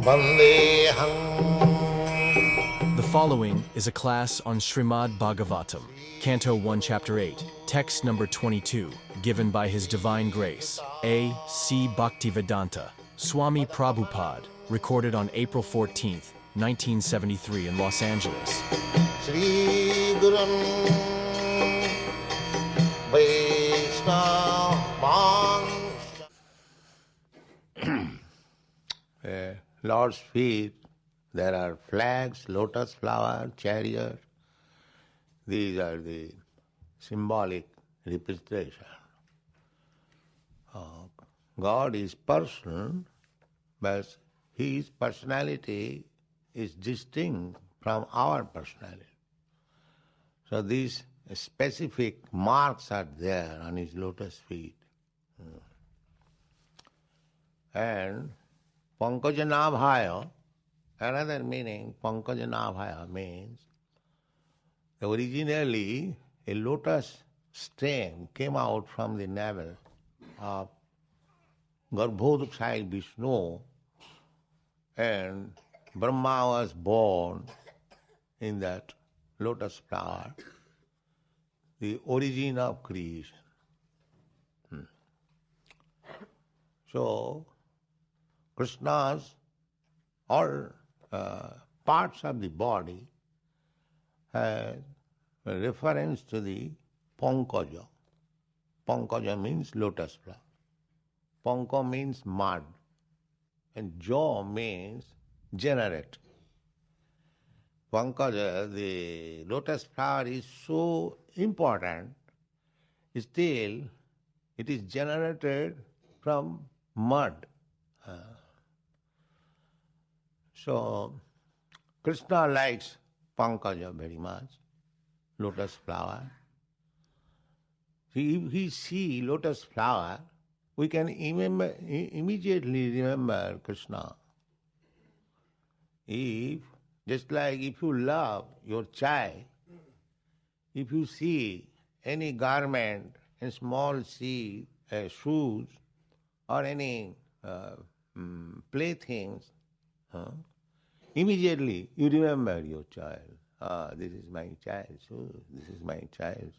The following is a class on Srimad Bhagavatam, Canto 1, Chapter 8, text number 22, given by His Divine Grace, A. C. Bhaktivedanta, Swami Prabhupada, recorded on April 14th, 1973 in Los Angeles. Lord's feet, there are flags, lotus flower, chariot. These are the symbolic representation. God is person, but His personality is distinct from our personality. So these specific marks are there on His lotus feet. And Pankajanabhaya, another meaning, Pankajanabhaya means originally a lotus stem came out from the navel of Garbhodakshaya Vishnu, and Brahma was born in that lotus flower, the origin of creation. So, Krishna's all parts of the body has a reference to the Pankaja. Pankaja means lotus flower. Panka means mud. And jaw means generate. Pankaja, the lotus flower, is so important, still it is generated from mud. So, Krishna likes Pankaja very much, lotus flower. If we see lotus flower, we can immediately remember Krishna. Just like if you love your child, if you see any garment, a small shoes, or any playthings, immediately you remember your child. This is my child's shoes, this is my child's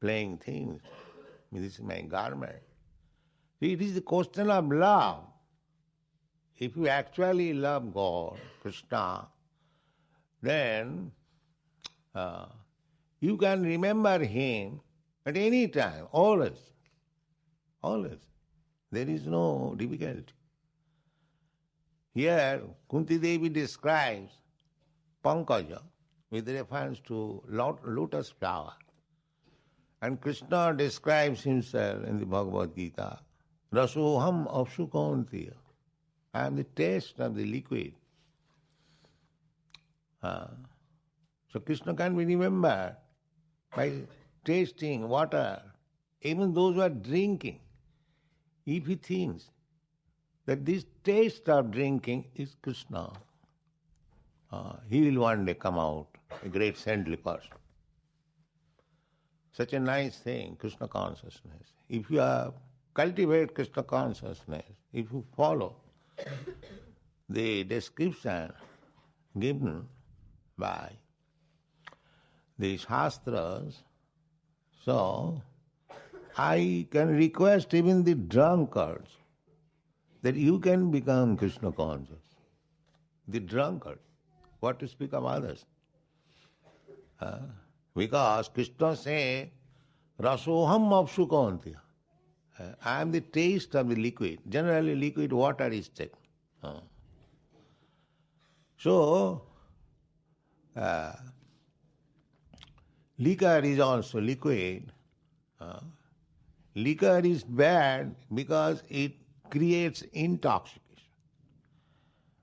playing things, this is my garment. See, it is the question of love. If you actually love God, Krishna, then you can remember Him at any time, always. Always. There is no difficulty. Here, Kunti Devi describes Pankaja with reference to lotus flower. And Krishna describes himself in the Bhagavad Gita, Rasoham Apsukantiya. I am the taste of the liquid. So Krishna can be remembered by tasting water. Even those who are drinking, if he thinks that this taste of drinking is Krishna, he will one day come out a great saintly person. Such a nice thing, Krishna consciousness. If you cultivate Krishna consciousness, if you follow the description given by the Shastras, so I can request even the drunkards that you can become Krishna conscious. The drunkard, what to speak of others? Because Krishna says, Rasoham apsukantiya. I am the taste of the liquid. Generally liquid water is taken. So, liquor is also liquid. Liquor is bad because it creates intoxication.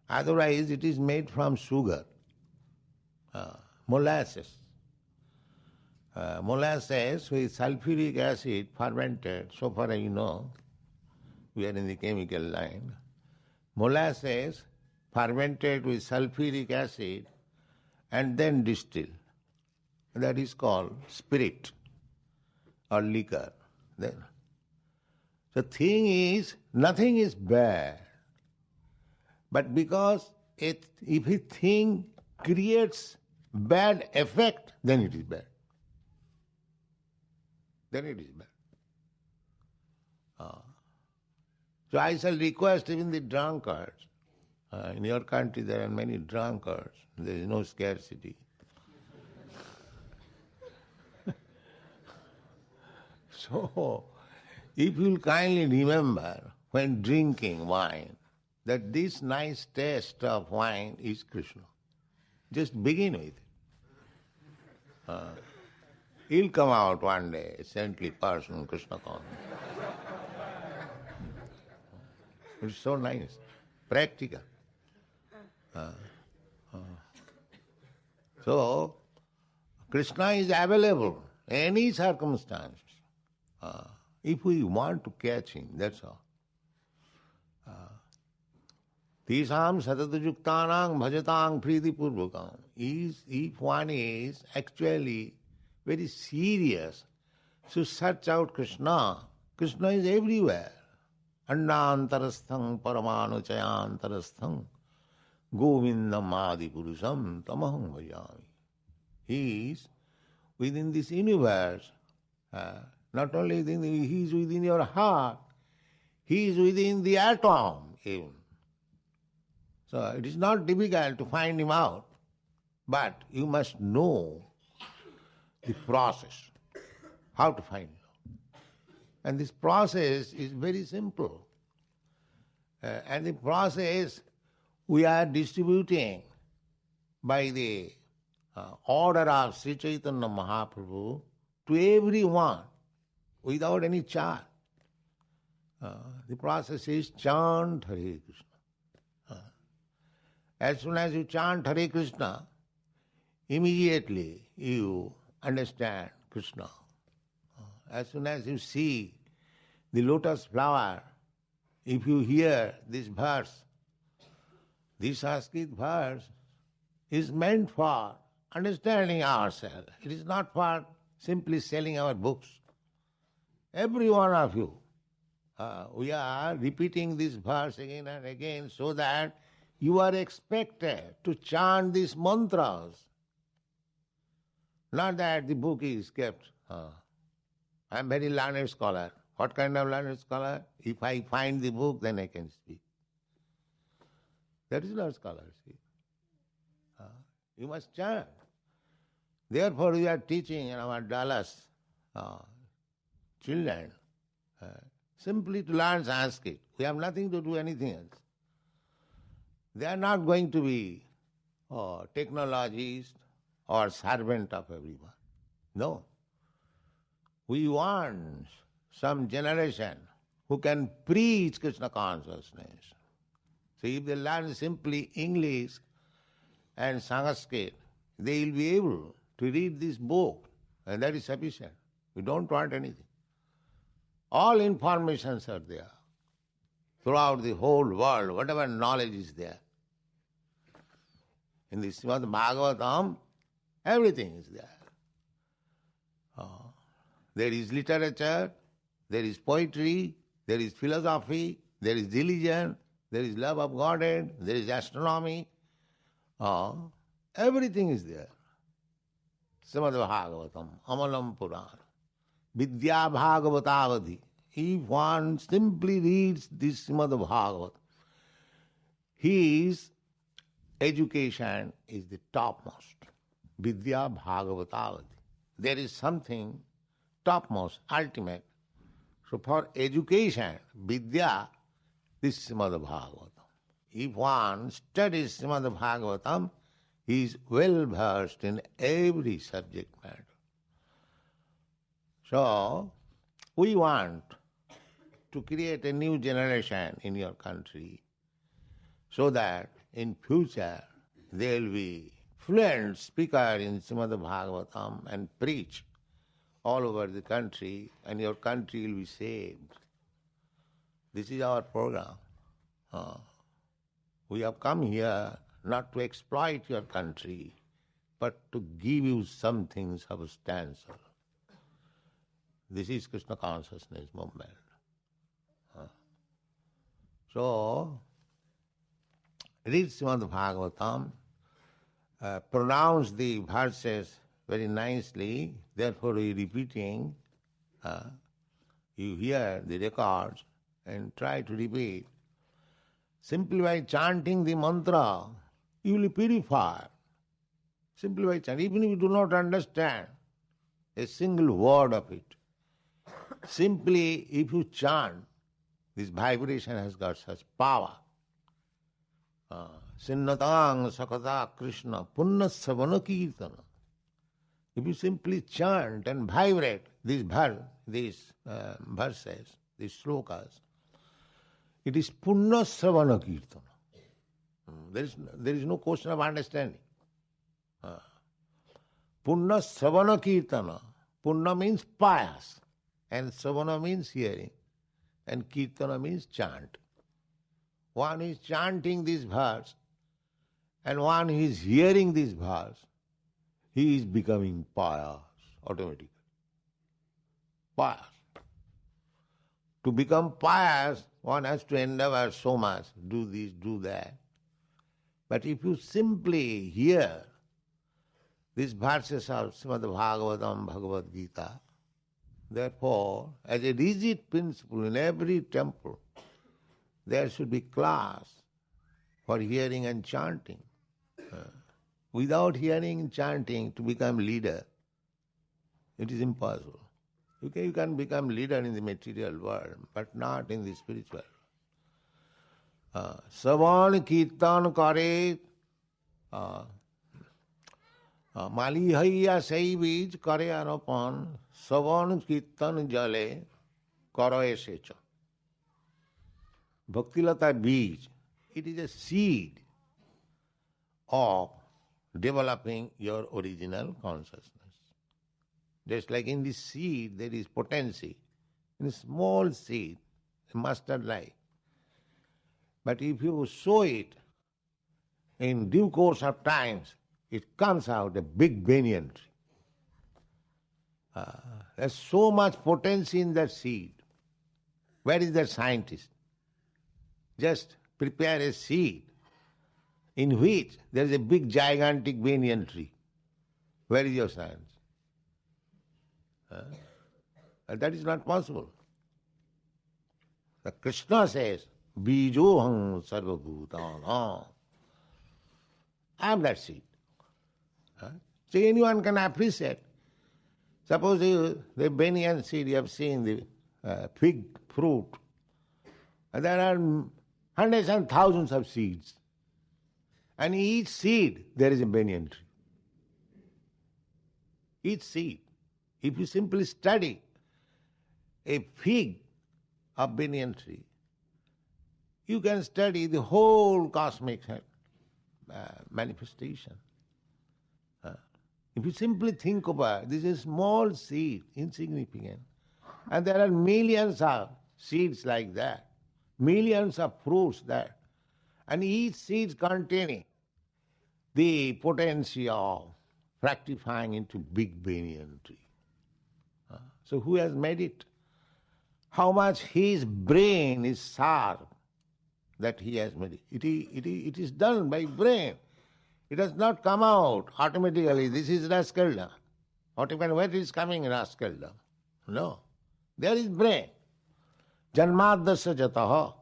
Otherwise it is made from sugar, molasses. Molasses with sulfuric acid fermented, so far as you know, we are in the chemical line. Molasses fermented with sulfuric acid and then distilled. That is called spirit or liquor. The thing is, nothing is bad. But because if a thing creates bad effect, then it is bad. Then it is bad. So I shall request even the drunkards. In your country there are many drunkards. There is no scarcity. So, if you will kindly remember when drinking wine, that this nice taste of wine is Krishna. Just begin with it. He'll come out one day, a saintly person, Krishna conscious. It's so nice, practical. So, Krishna is available in any circumstance. If we want to catch him, that's all. Tisam satatujuktanang bhajatang pridipurvakam. If one is actually very serious to search out Krishna, Krishna is everywhere. Annantarasthang paramanuchayantarasthang govindam adipurusam tamaham bhajami. He is within this universe. Not only he is within your heart, he is within the atom even. So it is not difficult to find him out, but you must know the process, how to find him out. And this process is very simple. And the process we are distributing by the order of Sri Chaitanya Mahaprabhu to everyone without any charge. The process is chant Hare Krishna. As soon as you chant Hare Krishna, immediately you understand Krishna. As soon as you see the lotus flower, if you hear this verse, this Sanskrit verse is meant for understanding ourselves. It is not for simply selling our books. Every one of you, we are repeating this verse again and again so that you are expected to chant these mantras. Not that the book is kept. I am very learned scholar. What kind of learned scholar? If I find the book, then I can speak. That is not scholarship. You must chant. Therefore, we are teaching in our Dallas children simply to learn Sanskrit. We have nothing to do anything else. They are not going to be technologists or servant of everyone. No. We want some generation who can preach Krishna consciousness. So if they learn simply English and Sanskrit, they will be able to read this book, and that is sufficient. We don't want anything. All informations are there. Throughout the whole world, whatever knowledge is there. In the Srimad Bhagavatam, everything is there. There is literature, there is poetry, there is philosophy, there is religion, there is love of Godhead, there is astronomy. Everything is there. Srimad Bhagavatam, Amalam Purana, Vidya Bhagavatavadhi. If one simply reads this Srimad Bhagavatam, his education is the topmost. Vidya Bhagavatavadhi. There is something topmost, ultimate. So for education, Vidya, this Srimad Bhagavatam. If one studies Srimad Bhagavatam, he is well versed in every subject matter. So, we want to create a new generation in your country so that in future there will be fluent speaker in Srimad Bhagavatam and preach all over the country, and your country will be saved. This is our program. We have come here not to exploit your country, but to give you something substantial. This is Krishna consciousness movement. So, read Srimad Bhagavatam, pronounce the verses very nicely, therefore you repeating, you hear the records and try to repeat. Simply by chanting the mantra, you will purify. Simply by chanting, even if you do not understand a single word of it. Simply, if you chant, this vibration has got such power. Sinnatang sakata Krishna punna savana kirtana. If you simply chant and vibrate these verses, these slokas, it is punna savana kirtana. There is no question of understanding. Punna savana kirtana. Punna means pious, and savana means hearing, and kirtana means chant. One is chanting this verse, and one is hearing this verse, he is becoming pious automatically. Pious. To become pious, one has to endeavor so much, do this, do that. But if you simply hear these verses of Srimad Bhagavatam, Bhagavad Gita, therefore, as a rigid principle in every temple, there should be class for hearing and chanting. Without hearing and chanting to become leader, it is impossible. You can become leader in the material world, but not in the spiritual. Savan kirtan kare mali haiya sei bij kare arapan savan kirtan jale karaye secha. Bhaktilata bij, it is a seed of developing your original consciousness. Just like in this seed there is potency, in a small seed, a mustard-like. But if you sow it, in due course of times, it comes out a big banyan tree. There's so much potency in that seed. Where is that scientist? Just prepare a seed in which there is a big gigantic banyan tree. Where is your science? That is not possible. The Krishna says, Bijoham sarvabhutanam. I am that seed. So anyone can appreciate. Suppose the banyan seed, you have seen the fig fruit, and there are hundreds and thousands of seeds. And in each seed there is a banyan tree. Each seed. If you simply study a fig of banyan tree, you can study the whole cosmic manifestation. If you simply think about it, this is a small seed, insignificant. And there are millions of seeds like that, millions of fruits there. And each seed containing the potential of fructifying into big banyan tree. So who has made it? How much his brain is sharp that he has made it. It is done by brain. It does not come out automatically. This is rascaldom. Automatically, where is coming rascaldom? No. There is brain. Janmadasya jataha.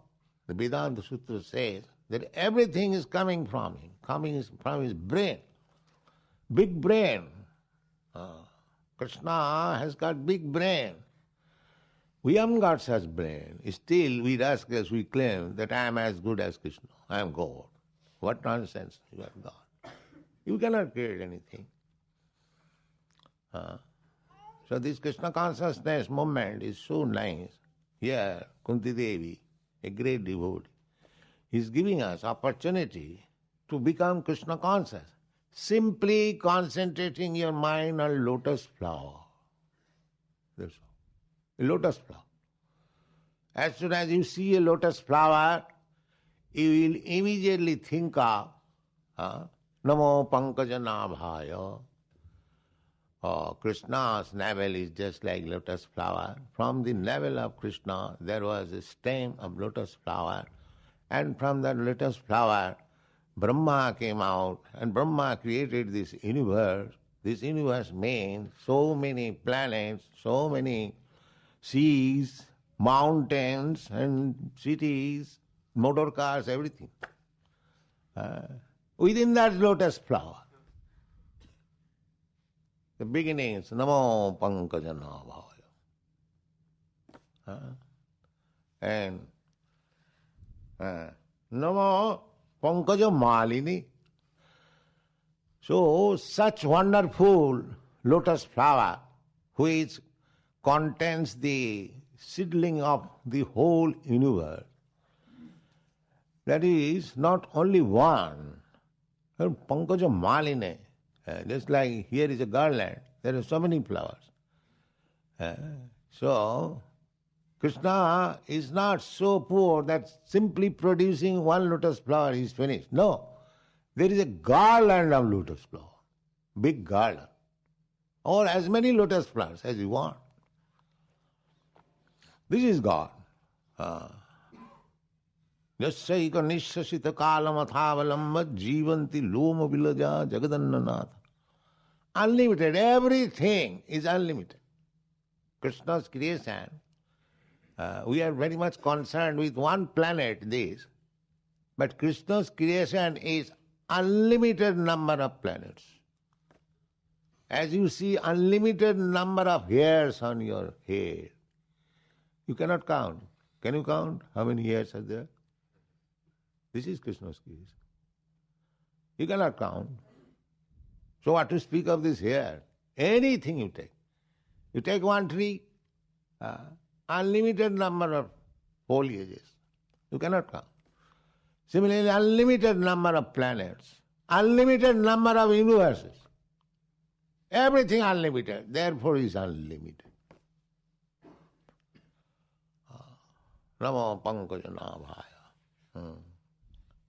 The Vedanta Sutra says that everything is coming from him. Coming from his brain. Big brain. Krishna has got big brain. We haven't got such brain. Still, we rascals, we claim that I am as good as Krishna. I am God. What nonsense you have got. You cannot create anything. So this Krishna consciousness movement is so nice. Here, Kunti Devi, a great devotee, is giving us opportunity to become Krishna conscious. Simply concentrating your mind on lotus flower. That's all. A lotus flower. As soon as you see a lotus flower, you will immediately think of Namo Pankaja Nabhaya. Krishna's navel is just like lotus flower. From the navel of Krishna there was a stem of lotus flower, and from that lotus flower Brahma came out and Brahma created this universe. This universe means so many planets, so many seas, mountains and cities, motor cars, everything. Within that lotus flower. The beginning is Namo Pankajana Bhavaya. And Namo Pankaja Malini. So, such wonderful lotus flower which contains the seedling of the whole universe. That is not only one. Pankaja Maline. Just like here is a garland, there are so many flowers. So, Krishna is not so poor that simply producing one lotus flower is finished. No. There is a garland of lotus flower. Big garland. Or as many lotus flowers as you want. This is God. Yasyaika nishasita kalamathavalamba jivanti loma vilaja jagadannanatha. Unlimited. Everything is unlimited. Krishna's creation. We are very much concerned with one planet, this. But Krishna's creation is unlimited number of planets. As you see unlimited number of hairs on your head. You cannot count. Can you count how many hairs are there? This is Krishna's creation. You cannot count. So what to speak of this hair? Anything you take. You take one tree, unlimited number of foliages. You cannot count. Similarly, unlimited number of planets, unlimited number of universes. Everything unlimited, therefore is unlimited. Namo Pankaja Nabhaya.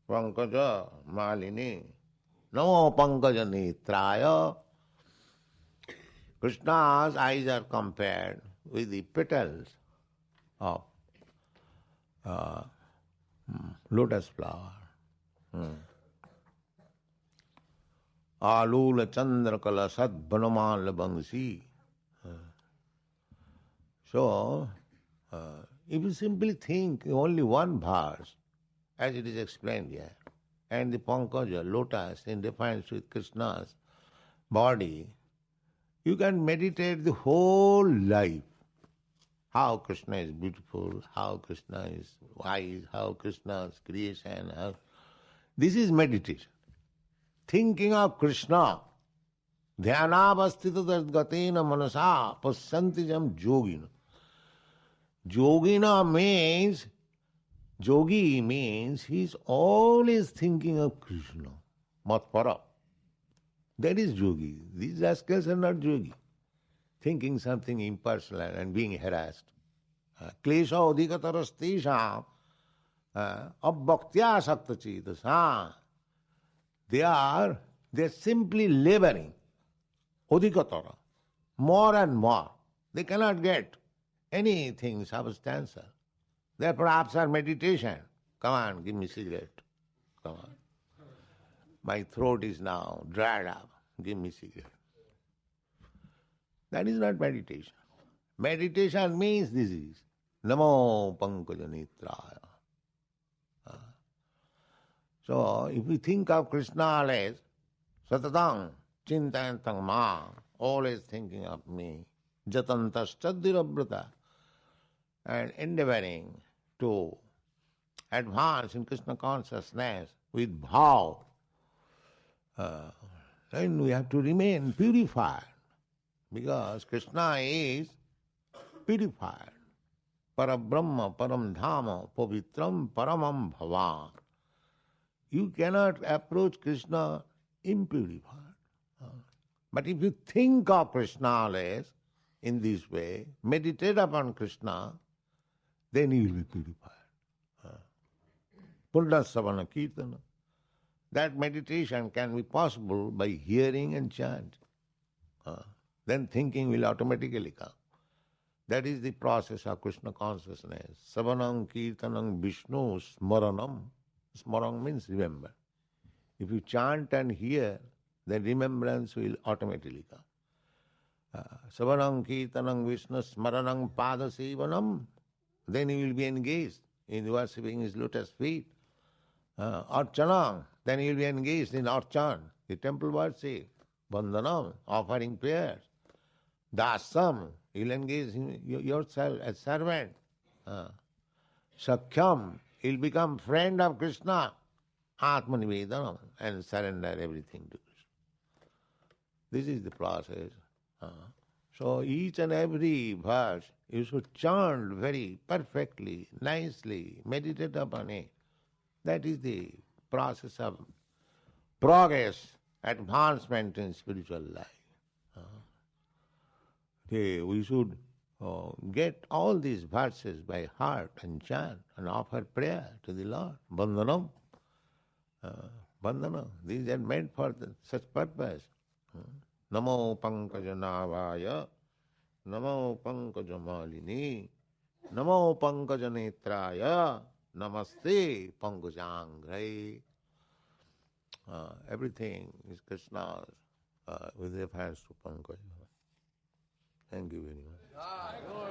Pankaja Malini. Namo Pankaja Netraya. Krishna's eyes are compared with the petals of lotus flower. Alula Chandrakala Sadbanamal Bangsi. So, if you simply think only one verse, as it is explained here, and the Pankaja, lotus, in defiance with Krishna's body, you can meditate the whole life. How Krishna is beautiful, how Krishna is wise, how Krishna's creation. This is meditation. Thinking of Krishna. Dhyanavastita dadgatena manasa pasantijam yogina. Yogina means, yogi means he is always thinking of Krishna. Matpara. That is yogi. These rascals are not yogi. Thinking something impersonal and being harassed. Klesha odhikatarastesha abbhaktya saktachetasha. They're simply laboring. Odhikatara. More and more. They cannot get anything substantial. They perhaps are meditation. Come on, give me cigarette. Come on. My throat is now dried up. Give me cigarette. That is not meditation. Meditation means this is Namo Pankaja Netraya. So, if we think of Krishna always, Satatang, Chintayantang Ma, always thinking of me, Jatantas Chadirabrata, and endeavoring to advance in Krishna consciousness with bhav, then we have to remain purified, because Krishna is purified. Parabrahma, Param Dhama, Pavitram, Paramam Bhavan. You cannot approach Krishna impurified. But if you think of Krishna always in this way, meditate upon Krishna, then you will be purified. Purna Savana Kirtana. That meditation can be possible by hearing and chanting. Then thinking will automatically come. That is the process of Krishna consciousness. Savanam Kirtanam Vishnu Smaranam. Smarang means remember. If you chant and hear, then remembrance will automatically come. Savanam kirtanam Vishnu smaranam pada sevanam. Then you will be engaged in worshipping his lotus feet. Archanam, then you will be engaged in archan, the temple worship. Bandhanam, offering prayers. Dasam, you will engage in yourself as servant. Sakhyam, you will become friend of Krishna. Atmanivedanam, and surrender everything to Krishna. This is the process. So each and every verse you should chant very perfectly, nicely, meditate upon it. That is the process of progress, advancement in spiritual life. We should get all these verses by heart and chant and offer prayer to the Lord. Bandhanam. Bandhanam. These are made for such purpose. Namo pankajanaavaya, namo pankajamalini, namo pankajanetraya, namaste pankajangrai. Everything is Krishna's with reference to Pankaja. Thank you very much.